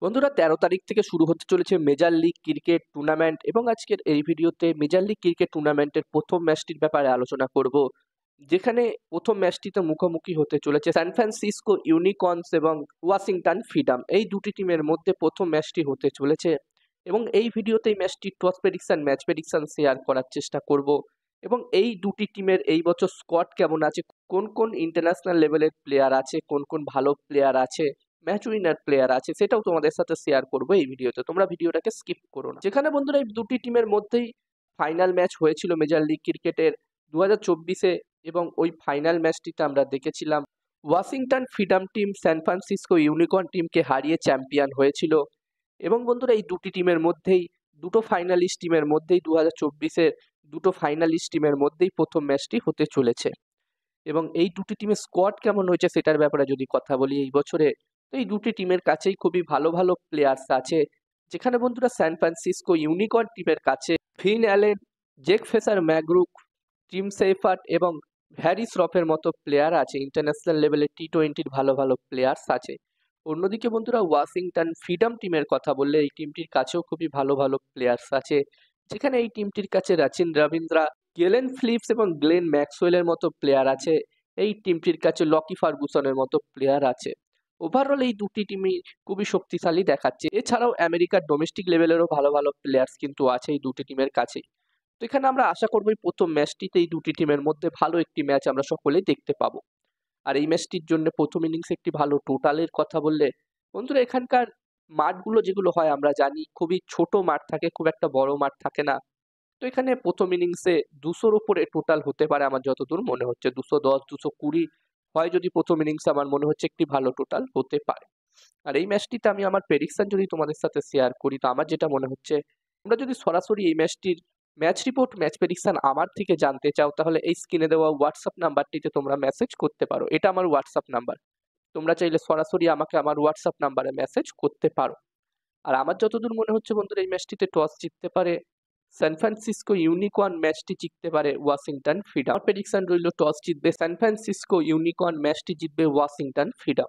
বন্ধুরা ১৩ তারিখ থেকে শুরু হতে চলেছে মেজর লিগ ক্রিকেট টুর্নামেন্ট এবং আজকের এই ভিডিওতে মেজর লিগ ক্রিকেট টুর্নামেন্টের প্রথম ম্যাচটির ব্যাপারে আলোচনা করব, যেখানে প্রথম ম্যাচটিতে মুখোমুখি হতে চলেছে সান ফ্রান্সিসকো ইউনিকর্নস এবং ওয়াশিংটন ফ্রিডম। এই দুটি টিমের মধ্যে প্রথম ম্যাচটি হতে চলেছে এবং এই ভিডিওতে এই ম্যাচটি toss prediction match prediction share করার চেষ্টা করব এবং এই দুটি টিমের এই বছর স্কোয়াড কেমন আছে, কোন কোন ইন্টারন্যাশনাল লেভেলের প্লেয়ার আছে, কোন কোন ভালো প্লেয়ার আছে, ম্যাচ উইনার প্লেয়ার আছে, সেটাও তোমাদের সাথে শেয়ার করবো এই ভিডিওতে। তোমরা ভিডিওটাকে স্কিপ করো না। যেখানে বন্ধুরা এই দুটি টিমের মধ্যেই ফাইনাল ম্যাচ হয়েছিল মেজর লিগ ক্রিকেটের 2024-এ এবং ওই ফাইনাল ম্যাচটিতে আমরা দেখেছিলাম Washington Freedom team San Francisco Unicorn টিমকে হারিয়ে চ্যাম্পিয়ন হয়েছিল। এবং বন্ধুরা এই দুটি টিমের মধ্যেই দুটো ফাইনালিস্ট টিমের মধ্যেই 2024-এর দুটো ফাইনালিস্ট টিমের মধ্যেই প্রথম ম্যাচটি হতে চলেছে এবং এই দুটি টিমের স্কোয়াড কেমন হয়েছে সেটার ব্যাপারে যদি কথা বলি এই বছরে, তো এই দুটি টিমের কাছেই খুবই ভালো ভালো প্লেয়ার্স আছে। যেখানে বন্ধুরা সান ফ্রান্সিসকো ইউনিকর্ন টিমের কাছে ফিন অ্যালেন, জেক ফেসার ম্যাগরুক, টিম সেইফার্ট এবং হ্যারি শ্রফের মতো প্লেয়ার আছে। ইন্টারন্যাশনাল লেভেলে টি-20-র ভালো ভালো প্লেয়ার্স আছে। অন্যদিকে বন্ধুরা ওয়াশিংটন ফ্রিডম টিমের কথা বললে এই টিমটির কাছেও খুবই ভালো ভালো প্লেয়ার্স আছে। যেখানে এই টিমটির কাছে রাচিন রবীন্দ্রা, গেলেন ফিলিপস এবং গ্লেন ম্যাক্সওয়েলের মতো প্লেয়ার আছে। এই টিমটির কাছে লকি ফার্গুসনের মতো প্লেয়ার আছে। ওভারঅল এই দুটি টিমই খুবই শক্তিশালী দেখাচ্ছে। এছাড়াও আমেরিকার ডোমেস্টিক লেভেলেরও ভালো ভালো প্লেয়ার্স কিন্তু আছে এই দুটি টিমের কাছে। তো এখানে আমরা আশা করবো এই প্রথম ম্যাচটিতে এই দুটি টিমের মধ্যে ভালো একটি ম্যাচ আমরা সকলেই দেখতে পাবো। আর এই ম্যাচটির জন্য প্রথম ইনিংসে একটি ভালো টোটালের কথা বললে বন্ধুরা, এখানকার মাঠগুলো যেগুলো হয় আমরা জানি খুবই ছোট মাঠ থাকে, খুব একটা বড় মাঠ থাকে না। তো এখানে প্রথম ইনিংসে 200-র উপরে টোটাল হতে পারে আমার যতদূর মনে হচ্ছে। 210, 220 হয় যদি প্রথম ইনিংসে, আমার মনে হচ্ছে একটি ভালো টোটাল হতে পারে। আর এই ম্যাচটিতে আমি আমার প্রেডিকশন যদি তোমাদের সাথে শেয়ার করি, তো আমার যেটা মনে হচ্ছে, তোমরা যদি সরাসরি এই ম্যাচটির ম্যাচ রিপোর্ট ম্যাচ প্রেডিকশন আমার থেকে জানতে চাও, তাহলে এই স্ক্রিনে দেওয়া হোয়াটসঅ্যাপ নাম্বারটিতে তোমরা মেসেজ করতে পারো। এটা আমার হোয়াটসঅ্যাপ নাম্বার। তোমরা চাইলে সরাসরি আমাকে আমার হোয়াটসঅ্যাপ নাম্বারে মেসেজ করতে পারো। আর আমার যতদূর মনে হচ্ছে বন্ধুরা, এই ম্যাচটিতে টস জিততে পারে সান ফ্রান্সিসকো ইউনিকর্ন, ম্যাচটি জিততে পারে ওয়াশিংটন ফ্রিডম। আমার প্রেডিকশন রইল টস জিতবে সান ফ্রান্সিসকো ইউনিকর্ন, ম্যাচটি জিতবে ওয়াশিংটন ফ্রিডম।